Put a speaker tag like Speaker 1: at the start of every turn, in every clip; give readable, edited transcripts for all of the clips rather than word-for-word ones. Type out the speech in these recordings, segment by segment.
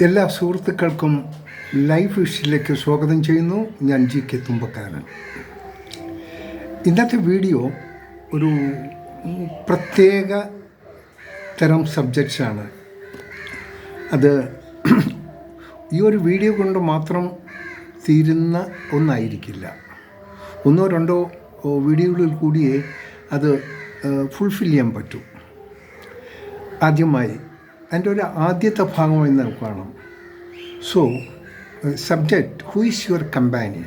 Speaker 1: എല്ലാ സുഹൃത്തുക്കൾക്കും ലൈഫ് വിഷയിലേക്ക് സ്വാഗതം ചെയ്യുന്നു. ഞാൻ GK തുമ്പക്കാരൻ. ഇന്നത്തെ വീഡിയോ ഒരു പ്രത്യേക തരം സബ്ജക്ട്സാണ്. അത് ഈ ഒരു വീഡിയോ കൊണ്ട് മാത്രം തീരുന്ന ഒന്നായിരിക്കില്ല. ഒന്നോ രണ്ടോ വീഡിയോകളിൽ കൂടിയേ അത് ഫുൾഫിൽ ചെയ്യാൻ പറ്റൂ. ആദ്യമായി അതിൻ്റെ ഒരു ആദ്യത്തെ ഭാഗമായി നമുക്ക് കാണാം. So subject, who is your companion?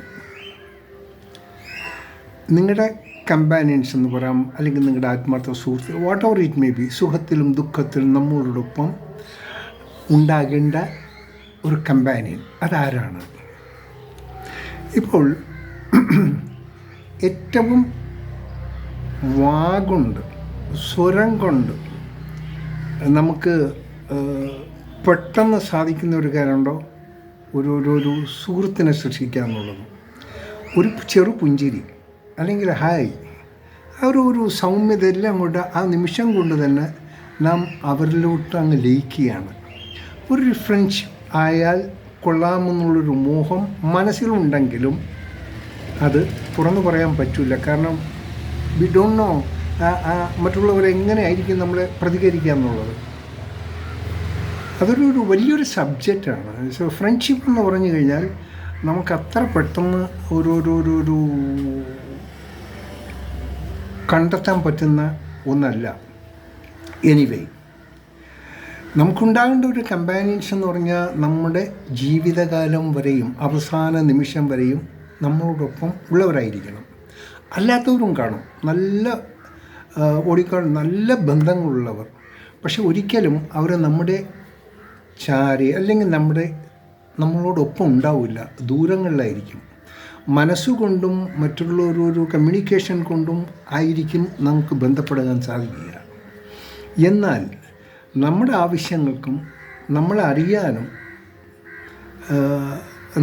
Speaker 1: നിങ്ങളുടെ കമ്പാനിയൻസ് എന്ന് പറയാം, അല്ലെങ്കിൽ നിങ്ങളുടെ ആത്മാർത്ഥ സുഹൃത്ത്, whatever it may be. സുഖത്തിലും ദുഃഖത്തിലും നമ്മളോടൊപ്പം ഉണ്ടാകേണ്ട ഒരു കമ്പാനിയൻ അതാരാണ്? ഇപ്പോൾ ഏറ്റവും വാഗുണ്ട്, സ്വരം കൊണ്ട് നമുക്ക് പെട്ടെന്ന് സാധിക്കുന്ന ഒരു കാര്യമുണ്ടോ? ഒരു സുഹൃത്തിനെ സൃഷ്ടിക്കുക എന്നുള്ളത്. ഒരു ചെറു പുഞ്ചിരി, അല്ലെങ്കിൽ ഹായ്, ഒരു സൗമ്യത എല്ലാം കൊണ്ട് ആ നിമിഷം കൊണ്ട് തന്നെ നാം അവരിലോട്ട് അങ്ങ് ലയിക്കുകയാണ്. ഒരു ഫ്രണ്ട്ഷിപ്പ് ആയാൽ കൊള്ളാമെന്നുള്ളൊരു മോഹം മനസ്സിലുണ്ടെങ്കിലും അത് തുറന്നു പറയാൻ പറ്റില്ല. കാരണം വി ഡോണ്ട് നോ മറ്റുള്ളവരെങ്ങനെ ആയിരിക്കും നമ്മളെ പ്രതികരിക്കുക എന്നുള്ളത്. അതൊരു വലിയൊരു സബ്ജക്റ്റാണ്. സോ ഫ്രണ്ട്ഷിപ്പ് എന്ന് പറഞ്ഞു കഴിഞ്ഞാൽ നമുക്ക് അത്ര പെട്ടെന്ന് ഒരു കണ്ടെത്താൻ പറ്റുന്ന ഒന്നല്ല. എനിവേ, നമുക്കുണ്ടാകേണ്ട ഒരു കമ്പാനിയൻസ് എന്ന് പറഞ്ഞാൽ നമ്മുടെ ജീവിതകാലം വരെയും അവസാന നിമിഷം വരെയും നമ്മളോടൊപ്പം ഉള്ളവരായിരിക്കണം. അല്ലാത്തവരും കാണും, നല്ല നല്ല ബന്ധങ്ങളുള്ളവർ. പക്ഷെ ഒരിക്കലും അവർ നമ്മുടെ ചാരി അല്ലെങ്കിൽ നമ്മളോടൊപ്പം ഉണ്ടാവില്ല, ദൂരങ്ങളിലായിരിക്കും. മനസ്സുകൊണ്ടും മറ്റുള്ള ഒരു കമ്മ്യൂണിക്കേഷൻ കൊണ്ടും ആയിരിക്കും നമുക്ക് ബന്ധപ്പെടാൻ സാധിക്കുക. എന്നാൽ നമ്മുടെ ആവശ്യങ്ങൾക്കും നമ്മളെ അറിയാനും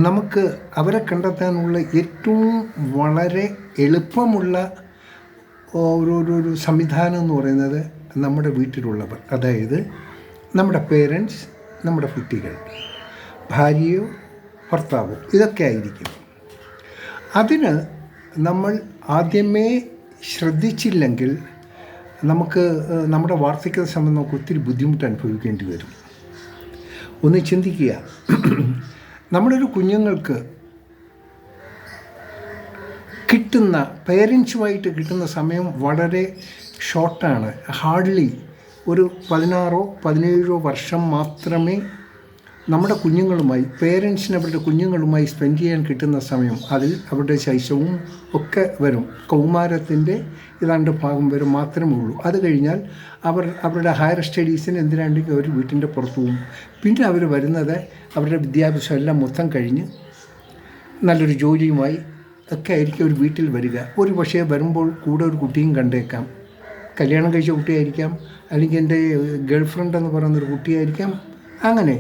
Speaker 1: നമുക്ക് അവരെ കണ്ടെത്താനുള്ള ഏറ്റവും വളരെ എളുപ്പമുള്ള ഒരു സംവിധാനം എന്ന് പറയുന്നത് നമ്മുടെ വീട്ടിലുള്ളവർ, അതായത് നമ്മുടെ പേരൻസ്, നമ്മുടെ കുട്ടികൾ, ഭാര്യയോ ഭർത്താവോ, ഇതൊക്കെ ആയിരിക്കും. അതിന് നമ്മൾ ആദ്യമേ ശ്രദ്ധിച്ചില്ലെങ്കിൽ നമുക്ക് നമ്മുടെ വാർദ്ധക്യ സമയം നമുക്ക് ഒത്തിരി ബുദ്ധിമുട്ട് അനുഭവിക്കേണ്ടി വരും. ഒന്ന് ചിന്തിക്കുക, നമ്മുടെ ഒരു കുഞ്ഞുങ്ങൾക്ക് കിട്ടുന്ന പേരൻസുമായിട്ട് കിട്ടുന്ന സമയം വളരെ ഷോർട്ടാണ്. ഹാർഡ്ലി ഒരു 16-17 വർഷം മാത്രമേ നമ്മുടെ കുഞ്ഞുങ്ങളുമായി, പേരൻസിന് അവരുടെ കുഞ്ഞുങ്ങളുമായി സ്പെൻഡ് ചെയ്യാൻ കിട്ടുന്ന സമയം. അതിൽ അവരുടെ ശൈശവും ഒക്കെ വരും. കൗമാരത്തിൻ്റെ ഏതാണ്ട് ഭാഗം വരെ മാത്രമേ ഉള്ളൂ. അത് കഴിഞ്ഞാൽ അവരുടെ ഹയർ സ്റ്റഡീസിന് എന്തിനാണ്ടെങ്കിൽ അവർ വീട്ടിൻ്റെ പുറത്തു പോകും. പിന്നെ അവർ വരുന്നത് അവരുടെ വിദ്യാഭ്യാസം എല്ലാം മൊത്തം കഴിഞ്ഞ് നല്ലൊരു ജോലിയുമായി ഒക്കെ ആയിരിക്കും ഒരു വീട്ടിൽ വരിക. ഒരു പക്ഷേ വരുമ്പോൾ കൂടെ ഒരു കുട്ടിയും കണ്ടേക്കാം. കല്യാണം കഴിച്ച കുട്ടിയായിരിക്കാം, അല്ലെങ്കിൽ എൻ്റെ ഗേൾ ഫ്രണ്ട് എന്ന് പറയുന്നൊരു കുട്ടിയായിരിക്കാം. അങ്ങനെ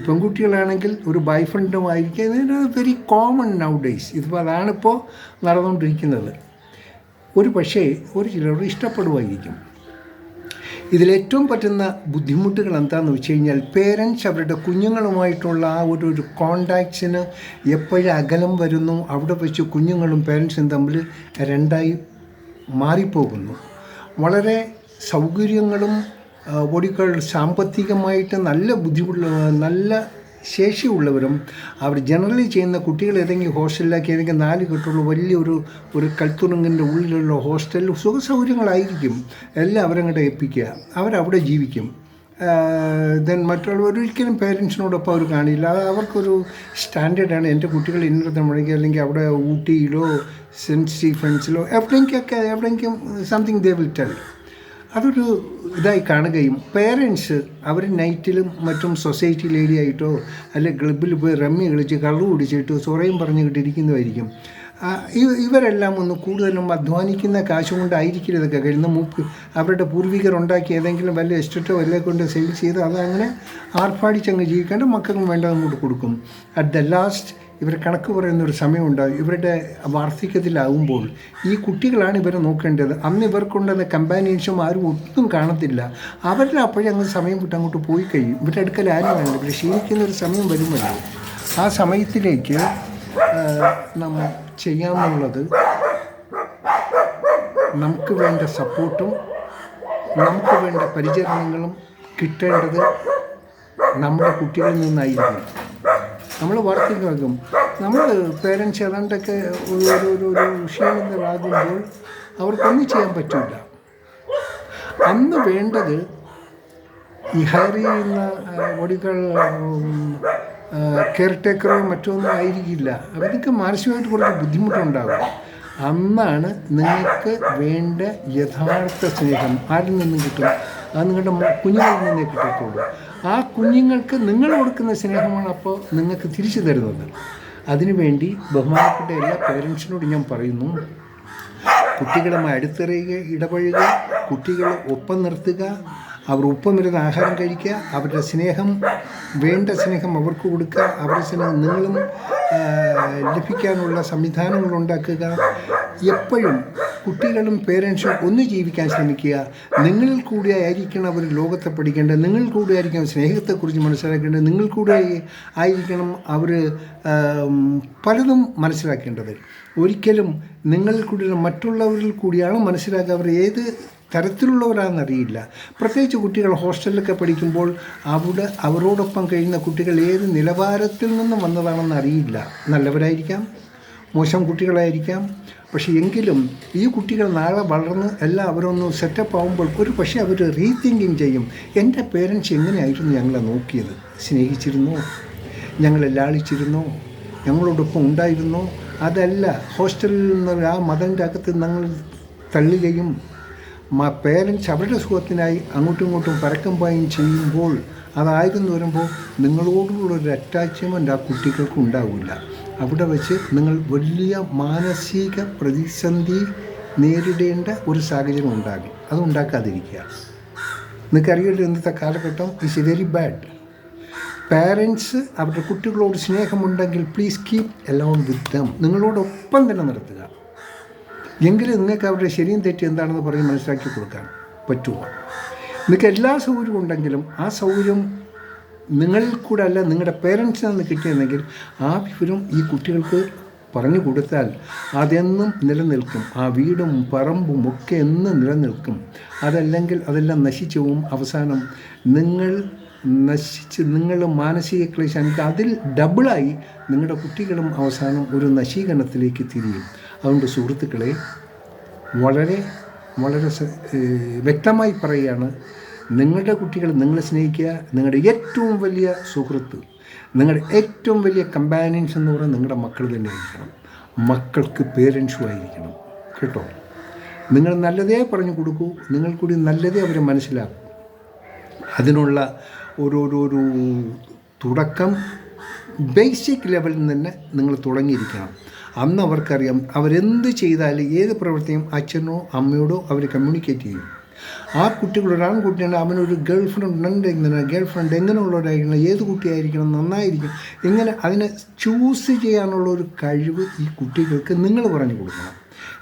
Speaker 1: പെൺകുട്ടികളാണെങ്കിൽ ഒരു ബോയ് ഫ്രണ്ടും ആയിരിക്കും. ഇതിന് വെരി കോമൺ നൗ ഡേയ്സ്. ഇതിപ്പോൾ അതാണിപ്പോൾ നടന്നുകൊണ്ടിരിക്കുന്നത്. ഒരു പക്ഷേ ഒരു ചിലർ ഇഷ്ടപ്പെടുമായിരിക്കും. ഇതിലേറ്റവും പറ്റുന്ന ബുദ്ധിമുട്ടുകൾ എന്താണെന്ന് വെച്ച് കഴിഞ്ഞാൽ, പേരൻസ് അവരുടെ കുഞ്ഞുങ്ങളുമായിട്ടുള്ള ആ ഒരു കോണ്ടാക്ട്സിന് എപ്പോഴും അകലം വരുന്നു. അവിടെ വെച്ച് കുഞ്ഞുങ്ങളും പേരൻസും തമ്മിൽ രണ്ടായി മാറിപ്പോകുന്നു. വളരെ സൗകര്യങ്ങളും സാമ്പത്തികമായിട്ട് നല്ല ശേഷിയുള്ളവരും അവർ ജനറലി ചെയ്യുന്ന കുട്ടികൾ ഏതെങ്കിലും ഹോസ്റ്റലിലാക്കി ഏതെങ്കിലും 4 കെട്ടുള്ള വലിയൊരു കൽത്തുറുങ്ങിൻ്റെ ഉള്ളിലുള്ള ഹോസ്റ്റലിൽ സുഖസൗകര്യങ്ങളായിരിക്കും. എല്ലാം അവരങ്ങോട്ട് ഏൽപ്പിക്കുക, അവരവിടെ ജീവിക്കും. ദെൻ മറ്റുള്ളവർ ഒരിക്കലും പേരൻസിനോടൊപ്പം അവർ കാണില്ല. അവർക്കൊരു സ്റ്റാൻഡേർഡാണ്. എൻ്റെ കുട്ടികൾ ഇന്നത്തെ മുഴങ്ങി, അല്ലെങ്കിൽ അവിടെ ഊട്ടിയിലോ സെൻറ്റ് സ്റ്റീഫൻസിലോ എവിടെയെങ്കിലും സംതിങ് ദേ വിൽ ടെൽ. അതൊരു ഇതായി കാണുകയും പേരൻസ് അവർ നൈറ്റിലും മറ്റും സൊസൈറ്റി ലേഡിയായിട്ടോ അല്ലെങ്കിൽ ക്ലബ്ബിൽ പോയി റമ്മി കളിച്ച് കള്ളു കുടിച്ചിട്ടോ സൊറയും പറഞ്ഞിട്ടിരിക്കുന്നതായിരിക്കും. ഇവരെല്ലാം ഒന്ന് കൂടുതലും അധ്വാനിക്കുന്ന കാശ് കൊണ്ടായിരിക്കും ഇതൊക്കെ കഴിയുന്ന. അവരുടെ പൂർവികർ ഉണ്ടാക്കി ഏതെങ്കിലും വല്ല എസ്റ്റേറ്റോ വല്ല കൊണ്ട് സെയിൽ ചെയ്ത് അതങ്ങനെ ആർഭാടിച്ചങ്ങ് ജീവിക്കാണ്ട് മക്കൾക്കും വേണ്ടത് അങ്ങോട്ട് കൊടുക്കും. അറ്റ് ദ ലാസ്റ്റ് ഇവർ കണക്ക് പറയുന്നൊരു സമയമുണ്ടാകും. ഇവരുടെ വാർദ്ധക്യത്തിലാവുമ്പോൾ ഈ കുട്ടികളാണ് ഇവരെ നോക്കേണ്ടത്. അന്ന് ഇവർക്കുണ്ടെന്ന കമ്പാനിയൻസും ആരും ഒട്ടും കാണത്തില്ല. അവരുടെ അപ്പോഴേ അങ്ങ് സമയം വിട്ട് അങ്ങോട്ട് പോയി കഴിയും. ഇവരുടെ അടുക്കൽ ആരും വേണ്ട. ഇവർ ക്ഷീണിക്കുന്ന ഒരു സമയം വരുമല്ലോ. ആ സമയത്തിലേക്ക് നമ്മൾ ചെയ്യാമെന്നുള്ളത് നമുക്ക് വേണ്ട സപ്പോർട്ടും നമുക്ക് വേണ്ട പരിചരണങ്ങളും കിട്ടേണ്ടത് നമ്മുടെ കുട്ടികളിൽ നിന്നായിരിക്കും. നമ്മൾ വാർത്തയ്ക്കാകും. നമ്മൾ പേരൻസ് ഏതാണ്ടൊക്കെ ഒരു ക്ഷീണിതരാകുമ്പോൾ അവർക്കൊന്നും ചെയ്യാൻ പറ്റില്ല. അന്ന് വേണ്ടത് ഈ ഹയർ ചെയ്യുന്ന ഒടികൾ കെയർ ടേക്കറോ മറ്റൊന്നും ആയിരിക്കില്ല. അവർക്ക് മാനസികമായിട്ട് കുറച്ച് ബുദ്ധിമുട്ടുണ്ടാകും. അന്നാണ് നിങ്ങൾക്ക് വേണ്ട യഥാർത്ഥ സ്നേഹം ആരിൽ നിന്നും കിട്ടും. അത് നിങ്ങളുടെ കുഞ്ഞുങ്ങളിൽ നിന്നേ കിട്ടത്തുള്ളൂ. ആ കുഞ്ഞുങ്ങൾക്ക് നിങ്ങൾ കൊടുക്കുന്ന സ്നേഹമാണ് അപ്പോൾ നിങ്ങൾക്ക് തിരിച്ചു തരുന്നത്. അതിനുവേണ്ടി ബഹുമാനപ്പെട്ട എല്ലാ പേരൻസിനോട് ഞാൻ പറയുന്നു, കുട്ടികളുമായി അടുത്തെറിയുക, ഇടപഴകുക, കുട്ടികളെ ഒപ്പം നിർത്തുക, അവർ ഒപ്പമിരുന്ന് ആഹാരം കഴിക്കുക, അവരുടെ സ്നേഹം വേണ്ട സ്നേഹം അവർക്ക് കൊടുക്കുക, അവരുടെ സ്നേഹം നിങ്ങളും ലഭിക്കാനുള്ള സംവിധാനങ്ങൾ ഉണ്ടാക്കുക. എപ്പോഴും കുട്ടികളും പേരൻസും ഒന്ന് ജീവിക്കാൻ ശ്രമിക്കുക. നിങ്ങളിൽ കൂടെ ആയിരിക്കണം അവർ ലോകത്തെ പഠിക്കേണ്ടത്, നിങ്ങളിൽ കൂടെ ആയിരിക്കണം സ്നേഹത്തെക്കുറിച്ച് മനസ്സിലാക്കേണ്ടത്, നിങ്ങൾ കൂടെ ആയിരിക്കണം അവർ പലതും മനസ്സിലാക്കേണ്ടത്. ഒരിക്കലും നിങ്ങളിൽ കൂടി മറ്റുള്ളവരിൽ കൂടിയാണ് മനസ്സിലാക്കുക അവർ ഏത് തരത്തിലുള്ളവരാണെന്നറിയില്ല. പ്രത്യേകിച്ച് കുട്ടികൾ ഹോസ്റ്റലിലൊക്കെ പഠിക്കുമ്പോൾ അവിടെ അവരോടൊപ്പം കഴിയുന്ന കുട്ടികൾ ഏത് നിലവാരത്തിൽ നിന്നും വന്നതാണെന്ന് അറിയില്ല. നല്ലവരായിരിക്കാം, മോശം കുട്ടികളായിരിക്കാം. പക്ഷേ എങ്കിലും ഈ കുട്ടികൾ നാളെ വളർന്ന് എല്ലാം അവരൊന്ന് സെറ്റപ്പ് ആകുമ്പോൾ ഒരു പക്ഷേ അവർ റീതിങ്കിങ് ചെയ്യും. എൻ്റെ പേരൻസ് എങ്ങനെയായിരുന്നു ഞങ്ങളെ നോക്കിയത്? സ്നേഹിച്ചിരുന്നോ? ഞങ്ങളെ ലാളിച്ചിരുന്നോ? ഞങ്ങളോടൊപ്പം ഉണ്ടായിരുന്നോ? അതല്ല ഹോസ്റ്റലിൽ നിന്ന് ആ മതൻ്റെ അകത്ത് ഞങ്ങൾ തള്ളുകയും പേരൻസ് അവരുടെ സുഖത്തിനായി അങ്ങോട്ടും ഇങ്ങോട്ടും പരക്കം പായും ചെയ്യുമ്പോൾ അതായിരുന്നു വരുമ്പോൾ നിങ്ങളോടുള്ളൊരു അറ്റാച്ച്മെൻ്റ് ആ കുട്ടികൾക്ക് ഉണ്ടാവില്ല. അവിടെ വെച്ച് നിങ്ങൾ വലിയ മാനസിക പ്രതിസന്ധി നേരിടേണ്ട ഒരു സാഹചര്യം ഉണ്ടാകും. അത് ഉണ്ടാക്കാതിരിക്കുക. നിങ്ങൾക്കറിയില്ല, ഇന്നത്തെ കാലഘട്ടം ഈസ് വെരി ബാഡ്. പാരൻസ് അവരുടെ കുട്ടികളോട് സ്നേഹമുണ്ടെങ്കിൽ please keep alone with them. നിങ്ങളോടൊപ്പം തന്നെ നിർത്തുക. എങ്കിലും നിങ്ങൾക്ക് അവരുടെ ശരിയും തെറ്റും എന്താണെന്ന് പറഞ്ഞ് മനസ്സിലാക്കി കൊടുക്കാൻ പറ്റുമോ? നിങ്ങൾക്ക് എല്ലാ സൗകര്യവും ഉണ്ടെങ്കിലും ആ സൗകര്യം നിങ്ങളിൽ കൂടെ അല്ല നിങ്ങളുടെ പേരൻസിൽ നിന്ന് കിട്ടിയെന്നെങ്കിൽ ആ വിവരം ഈ കുട്ടികൾക്ക് പറഞ്ഞു കൊടുത്താൽ അതെന്നും നിലനിൽക്കും. ആ വീടും പറമ്പും ഒക്കെ എന്നും നിലനിൽക്കും. അതല്ലെങ്കിൽ അതെല്ലാം നശിച്ചു പോവും. അവസാനം നിങ്ങൾ മാനസിക ക്ലേശം അതിൽ ഡബിളായി നിങ്ങളുടെ കുട്ടികളും അവസാനം ഒരു നശീകരണത്തിലേക്ക് തിരിയും. അതുകൊണ്ട് സുഹൃത്തുക്കളെ, വളരെ വളരെ വ്യക്തമായി പറയുകയാണ്, നിങ്ങളുടെ കുട്ടികൾ നിങ്ങളെ സ്നേഹിക്കുക. നിങ്ങളുടെ ഏറ്റവും വലിയ സുഹൃത്ത്, നിങ്ങളുടെ ഏറ്റവും വലിയ കമ്പാനിയൻസ് എന്ന് പറയുന്നത് നിങ്ങളുടെ മക്കൾ തന്നെ ആയിരിക്കണം. മക്കൾക്ക് പേരൻസും ആയിരിക്കണം കേട്ടോ. നിങ്ങൾ നല്ലതേ പറഞ്ഞു കൊടുക്കൂ, നിങ്ങൾ കൂടി നല്ലതേ അവരെ മനസ്സിലാക്കൂ. അതിനുള്ള ഒരു തുടക്കം ബേസിക് ലെവലിൽ തന്നെ നിങ്ങൾ തുടങ്ങിയിരിക്കണം. അന്ന് അവർക്കറിയാം അവരെന്ത് ചെയ്താലും ഏത് പ്രവൃത്തിയും അച്ഛനോ അമ്മയോടോ അവർ കമ്മ്യൂണിക്കേറ്റ് ചെയ്യും. ആ കുട്ടികൾ ഒരാൺകുട്ടിയാണ്, അവനൊരു ഗേൾ ഫ്രണ്ട് എങ്ങനെയുള്ളവരായിരിക്കണം, ഏത് കുട്ടിയായിരിക്കണം, നന്നായിരിക്കും, എങ്ങനെ അതിനെ ചൂസ് ചെയ്യാനുള്ള ഒരു കഴിവ് ഈ കുട്ടികൾക്ക് നിങ്ങൾ പറഞ്ഞു കൊടുക്കണം.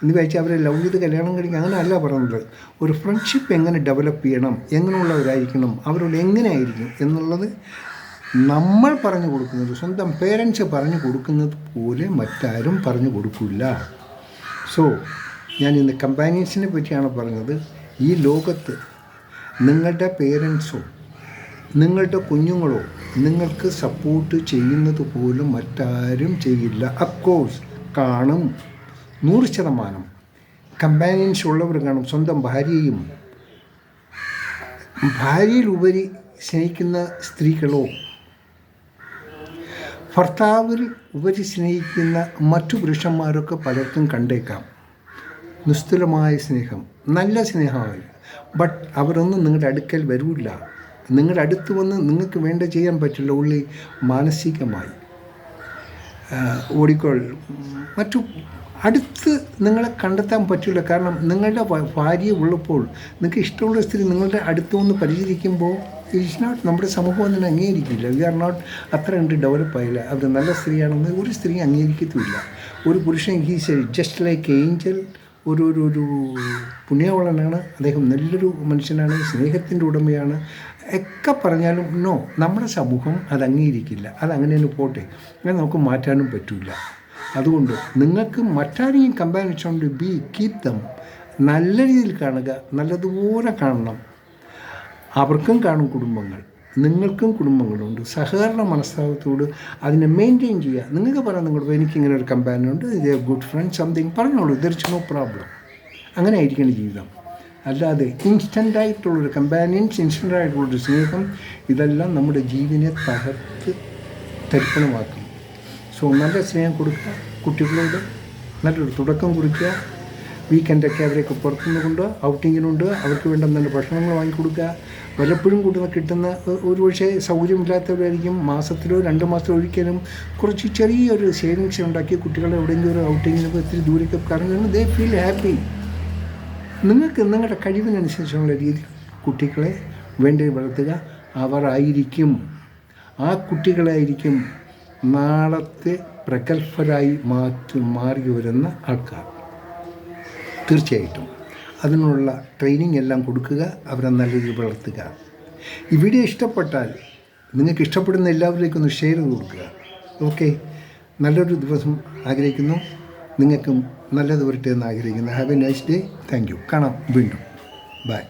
Speaker 1: എന്ന് വെച്ചാൽ അവരെ ലവ് ചെയ്ത് കല്യാണം കഴിക്കുക അങ്ങനെ അല്ല പറയുന്നത്. ഒരു ഫ്രണ്ട്ഷിപ്പ് എങ്ങനെ ഡെവലപ്പ് ചെയ്യണം, എങ്ങനെയുള്ളവരായിരിക്കണം, അവരോട് എങ്ങനെയായിരിക്കും എന്നുള്ളത് നമ്മൾ പറഞ്ഞു കൊടുക്കുന്നത്, സ്വന്തം പേരൻസ് പറഞ്ഞു കൊടുക്കുന്നത് പോലെ മറ്റാരും പറഞ്ഞു കൊടുക്കില്ല. സോ ഞാൻ ഇന്ന് കമ്പാനിയൻസിനെ പറ്റിയാണ് പറഞ്ഞത്. ഈ ലോകത്ത് നിങ്ങളുടെ പേരൻസോ നിങ്ങളുടെ കുഞ്ഞുങ്ങളോ നിങ്ങൾക്ക് സപ്പോർട്ട് ചെയ്യുന്നത് പോലും മറ്റാരും ചെയ്യില്ല. അഫ്കോഴ്സ് കാണും, 100% കമ്പാനിയൻസ് ഉള്ളവർ കാണും. സ്വന്തം ഭാര്യയിലുപരി സ്നേഹിക്കുന്ന സ്ത്രീകളോ ഭർത്താവിൽ ഉപരി സ്നേഹിക്കുന്ന മറ്റു പുരുഷന്മാരൊക്കെ പലർക്കും കണ്ടേക്കാം. നിസ്തുലമായ സ്നേഹം, നല്ല സ്നേഹമായി. ബട്ട് അവരൊന്നും നിങ്ങളുടെ അടുക്കൽ വരില്ല. നിങ്ങളുടെ അടുത്ത് വന്ന് നിങ്ങൾക്ക് വേണ്ട ചെയ്യാൻ പറ്റില്ല. ഉള്ളി മാനസികമായി ഓടിക്കോൾ മറ്റു അടുത്ത് നിങ്ങളെ കണ്ടെത്താൻ പറ്റില്ല. കാരണം നിങ്ങളുടെ ഭാര്യ ഉള്ളപ്പോൾ നിങ്ങൾക്ക് ഇഷ്ടമുള്ള സ്ത്രീ നിങ്ങളുടെ അടുത്ത് വന്ന് പരിചരിക്കുമ്പോൾ ഇറ്റ്സ് നോട്ട്, നമ്മുടെ സമൂഹം അതിനെ അംഗീകരിക്കില്ല. വി ആർ നോട്ട് അത്ര കണ്ട് ഡെവലപ്പായില്ല. അവർ നല്ല സ്ത്രീയാണെന്ന് ഒരു സ്ത്രീ അംഗീകരിക്കത്തുമില്ല. ഒരു പുരുഷൻ ഹീസ് ജസ്റ്റ് ലൈക്ക് ഏഞ്ചൽ, ഒരു പുണ്യവളനാണ് അദ്ദേഹം, നല്ലൊരു മനുഷ്യനാണ്, സ്നേഹത്തിൻ്റെ ഉടമയാണ് ഒക്കെ പറഞ്ഞാലും നോ, നമ്മുടെ സമൂഹം അത് അംഗീകരിക്കില്ല. അതങ്ങനെ തന്നെ പോട്ടെ, അങ്ങനെ നമുക്ക് മാറ്റാനും പറ്റില്ല. അതുകൊണ്ട് നിങ്ങൾക്ക് മറ്റാരെയും കമ്പാരിസോണ്ട് കീപ് ദം, നല്ല രീതിയിൽ കാണുക, നല്ലതുപോലെ കാണണം. അവർക്കും കാണും കുടുംബങ്ങൾ, നിങ്ങൾക്കും കുടുംബങ്ങളുണ്ട്. സഹകരണ മനസ്താപത്തോട് അതിനെ മെയിൻറ്റെയിൻ ചെയ്യുക. നിങ്ങൾക്ക് പറയാം നിങ്ങളുടെ എനിക്കിങ്ങനെ ഒരു കമ്പാനിയൻ ഉണ്ട്, ഇത് ഗുഡ് ഫ്രണ്ട് സംതിങ് പറഞ്ഞോളൂ, ദർ ഇസ് നോ പ്രോബ്ലം. അങ്ങനെ ആയിരിക്കണം ജീവിതം. അല്ലാതെ ഇൻസ്റ്റൻ്റായിട്ടുള്ളൊരു കമ്പാനിയൻസ്, ഇൻസ്റ്റൻ്റായിട്ടുള്ളൊരു സ്നേഹം, ഇതെല്ലാം നമ്മുടെ ജീവനെ തകർത്ത് തരിപ്പണമാക്കും. സോ നല്ല സ്നേഹം കൊടുക്കുക, കുട്ടികളോട് നല്ലൊരു തുടക്കം കുറിക്കുക. വീക്കെൻഡൊക്കെ അവരെയൊക്കെ പുറത്തുനിന്ന് കൊണ്ടുപോകുക, ഔട്ടിങ്ങിനുണ്ട്, അവർക്ക് വേണ്ട നല്ല ഭക്ഷണങ്ങൾ വാങ്ങിക്കൊടുക്കുക. വല്ലപ്പോഴും കിട്ടുന്ന ഒരു പക്ഷേ സൗകര്യമില്ലാത്തവരായിരിക്കും, മാസത്തിലോ 2 മാസത്തിലോ ഒരിക്കലും കുറച്ച് ചെറിയൊരു സേവിങ്സ് ഉണ്ടാക്കി കുട്ടികളെ എവിടെയെങ്കിലും ഒരു ഔട്ടിങ്ങിന് ഒത്തിരി ദൂരേക്ക് കറങ്ങുന്നു, ദേ ഫീൽ ഹാപ്പി. നിങ്ങൾക്ക് നിങ്ങളുടെ കഴിവിനനുസരിച്ചുള്ള രീതിയിൽ കുട്ടികളെ വേണ്ടി വളർത്തുക. അവരായിരിക്കും, ആ കുട്ടികളായിരിക്കും നാളത്തെ പ്രഗത്ഭരായി മാറി വരുന്ന ആൾക്കാർ. തീർച്ചയായിട്ടും അതിനുള്ള ട്രെയിനിങ് എല്ലാം കൊടുക്കുക, അവരെ നല്ല രീതിയിൽ വളർത്തുക. ഈ വീഡിയോ ഇഷ്ടപ്പെട്ടാൽ നിങ്ങൾക്ക് ഇഷ്ടപ്പെടുന്ന എല്ലാവരിലേക്കും ഒന്ന് ഷെയർ ചെയ്ത് കൊടുക്കുക. ഓക്കെ, നല്ലൊരു ദിവസം ആഗ്രഹിക്കുന്നു. നിങ്ങൾക്കും നല്ലത് വരട്ടെ എന്ന് ആഗ്രഹിക്കുന്നു. Have A nice day. Thank you. കാണാം വീണ്ടും. ബൈ.